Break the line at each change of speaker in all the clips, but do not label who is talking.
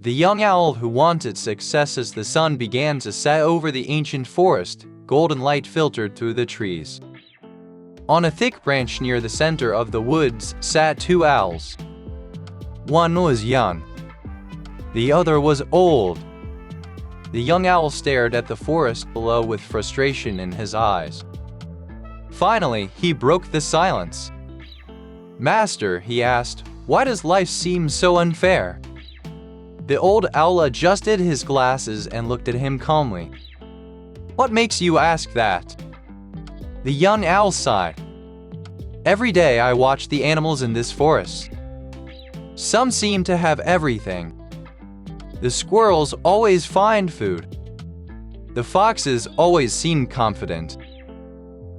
The young owl who wanted success as the sun began to set over the ancient forest, golden light filtered through the trees. On a thick branch near the center of the woods sat two owls. One was young. The other was old. The young owl stared at the forest below with frustration in his eyes. Finally, he broke the silence. "Master," he asked, "why does life seem so unfair?" The old owl adjusted his glasses and looked at him calmly. "What makes you ask that?" The young owl sighed. "Every day I watch the animals in this forest. Some seem to have everything. The squirrels always find food. The foxes always seem confident.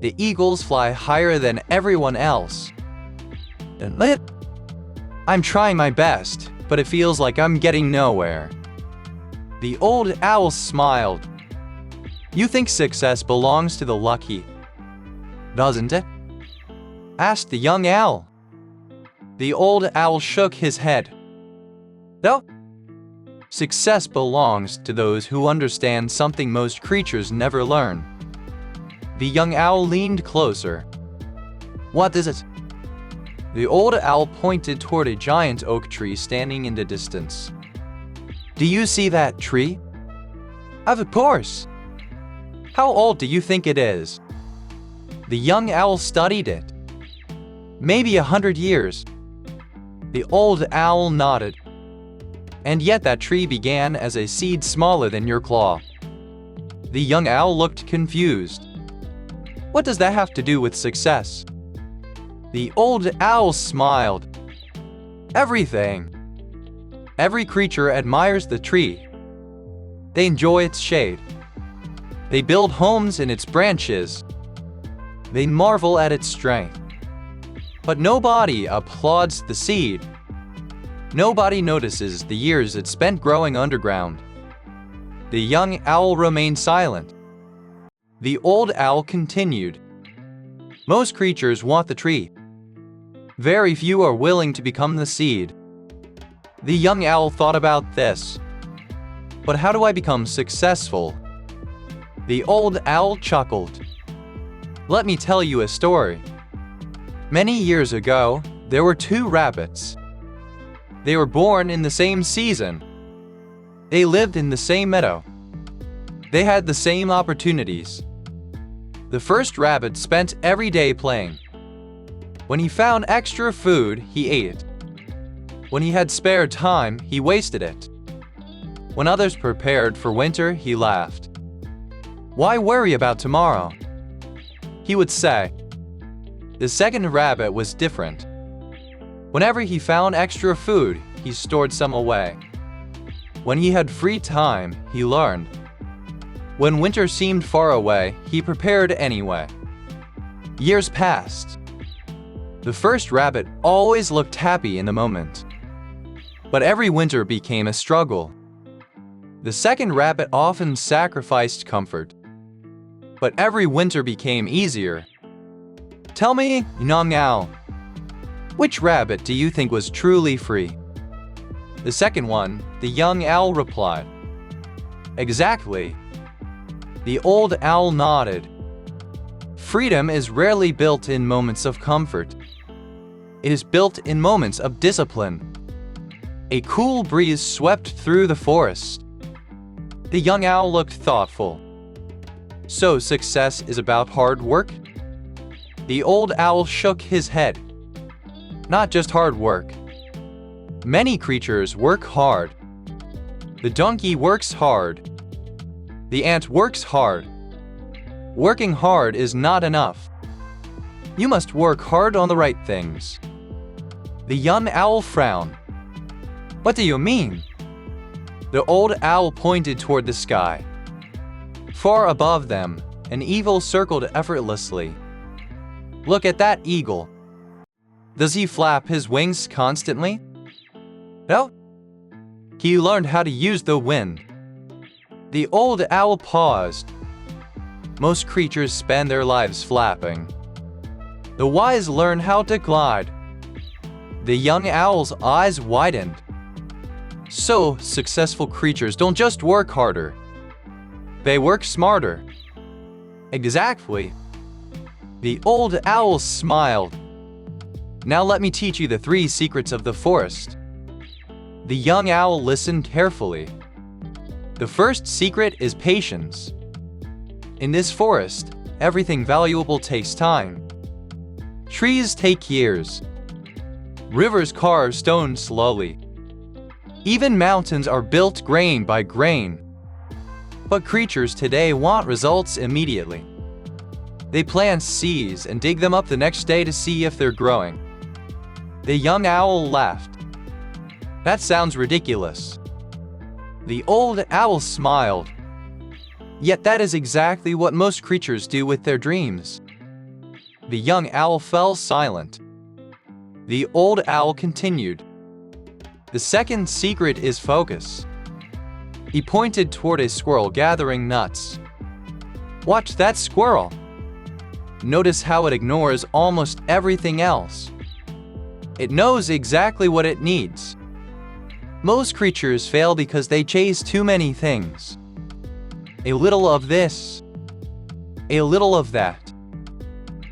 The eagles fly higher than everyone else. And I'm trying my best, but it feels like I'm getting nowhere." The old owl smiled. "You think success belongs to the lucky, doesn't it?" asked the young owl. The old owl shook his head. "No. Success belongs to those who understand something most creatures never learn." The young owl leaned closer. "What is it?" The old owl pointed toward a giant oak tree standing in the distance. "Do you see that tree?" "Of course." "How old do you think it is?" The young owl studied it. "Maybe 100 years." The old owl nodded. "And yet that tree began as a seed smaller than your claw." The young owl looked confused. "What does that have to do with success?" The old owl smiled. "Everything. Every creature admires the tree. They enjoy its shade. They build homes in its branches. They marvel at its strength. But nobody applauds the seed. Nobody notices the years it spent growing underground." The young owl remained silent. The old owl continued. "Most creatures want the tree. Very few are willing to become the seed." The young owl thought about this. "But how do I become successful?" The old owl chuckled. "Let me tell you a story. Many years ago, there were two rabbits. They were born in the same season. They lived in the same meadow. They had the same opportunities. The first rabbit spent every day playing. When he found extra food, he ate it. When he had spare time, he wasted it. When others prepared for winter, he laughed. "Why worry about tomorrow?" he would say. The second rabbit was different. Whenever he found extra food, he stored some away. When he had free time, he learned. When winter seemed far away, he prepared anyway. Years passed. The first rabbit always looked happy in the moment. But every winter became a struggle. The second rabbit often sacrificed comfort. But every winter became easier. "Tell me, young owl, which rabbit do you think was truly free?" "The second one," the young owl replied. "Exactly." The old owl nodded. "Freedom is rarely built in moments of comfort. It is built in moments of discipline." A cool breeze swept through the forest. The young owl looked thoughtful. "So success is about hard work?" The old owl shook his head. "Not just hard work. Many creatures work hard. The donkey works hard. The ant works hard. Working hard is not enough. You must work hard on the right things." The young owl frowned. "What do you mean?" The old owl pointed toward the sky. Far above them, an eagle circled effortlessly. "Look at that eagle. Does he flap his wings constantly?" "No. He learned how to use the wind." The old owl paused. "Most creatures spend their lives flapping. The wise learn how to glide." The young owl's eyes widened. So, successful creatures don't just work harder. They work smarter. Exactly. The old owl smiled. Now let me teach you the 3 secrets of the forest. The young owl listened carefully. The first secret is patience. In this forest, everything valuable takes time. Trees take years. Rivers carve stone slowly. Even mountains are built grain by grain. But creatures today want results immediately. They plant seeds and dig them up the next day to see if they're growing. The young owl laughed. That sounds ridiculous. The old owl smiled. Yet that is exactly what most creatures do with their dreams. The young owl fell silent. The old owl continued. The second secret is focus. He pointed toward a squirrel gathering nuts. Watch that squirrel. Notice how it ignores almost everything else. It knows exactly what it needs. Most creatures fail because they chase too many things. A little of this, a little of that.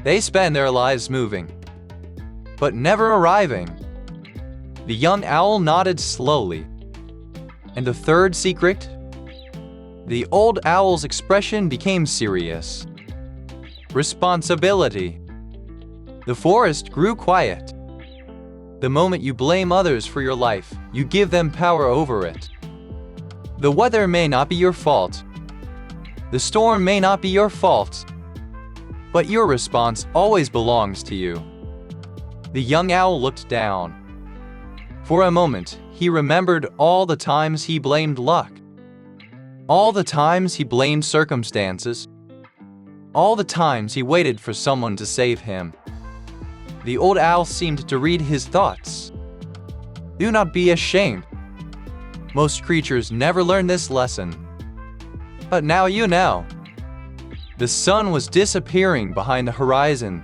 They spend their lives moving, but never arriving. The young owl nodded slowly. And the third secret? The old owl's expression became serious. Responsibility. The forest grew quiet. The moment you blame others for your life, you give them power over it. The weather may not be your fault. The storm may not be your fault. But your response always belongs to you. The young owl looked down. For a moment, he remembered all the times he blamed luck. All the times he blamed circumstances. All the times he waited for someone to save him. The old owl seemed to read his thoughts. Do not be ashamed. Most creatures never learn this lesson. But now you know. The sun was disappearing behind the horizon.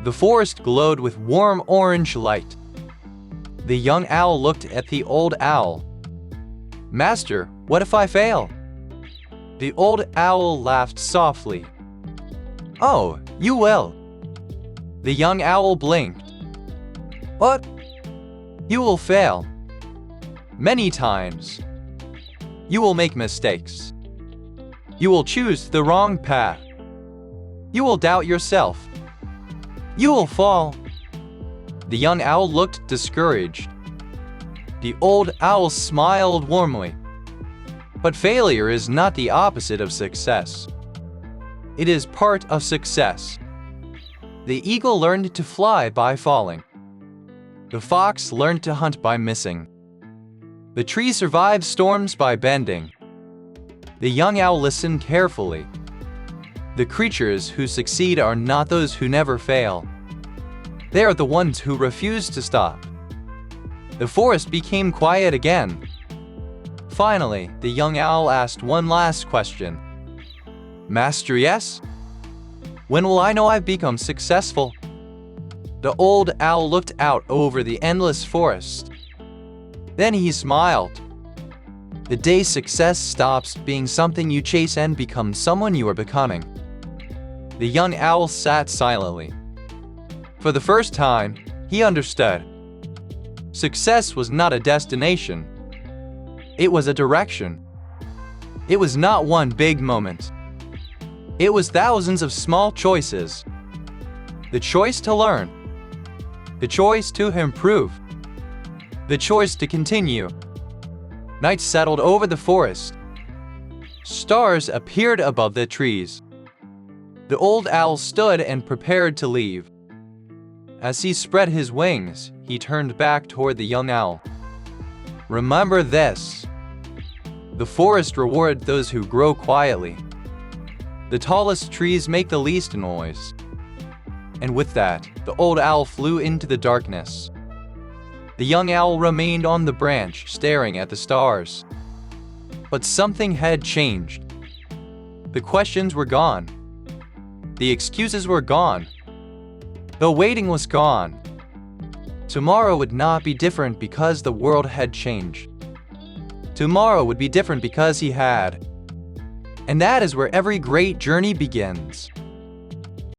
The forest glowed with warm orange light. The young owl looked at the old owl. Master, what if I fail? The old owl laughed softly. Oh, you will. The young owl blinked. What? You will fail. Many times. You will make mistakes. You will choose the wrong path. You will doubt yourself. You will fall. The young owl looked discouraged. The old owl smiled warmly. But failure is not the opposite of success. It is part of success. The eagle learned to fly by falling. The fox learned to hunt by missing. The tree survives storms by bending. The young owl listened carefully. The creatures who succeed are not those who never fail. They are the ones who refuse to stop. The forest became quiet again. Finally, the young owl asked one last question. Master, yes? When will I know I've become successful? The old owl looked out over the endless forest. Then he smiled. The day success stops being something you chase and becomes someone you are becoming. The young owl sat silently. For the first time, he understood. Success was not a destination. It was a direction. It was not one big moment. It was thousands of small choices. The choice to learn. The choice to improve. The choice to continue. Night settled over the forest. Stars appeared above the trees. The old owl stood and prepared to leave. As he spread his wings, he turned back toward the young owl. Remember this. The forest rewards those who grow quietly. The tallest trees make the least noise. And with that, the old owl flew into the darkness. The young owl remained on the branch, staring at the stars. But something had changed. The questions were gone. The excuses were gone. The waiting was gone. Tomorrow would not be different because the world had changed. tomorrow would be different because he had. And that is where every great journey begins.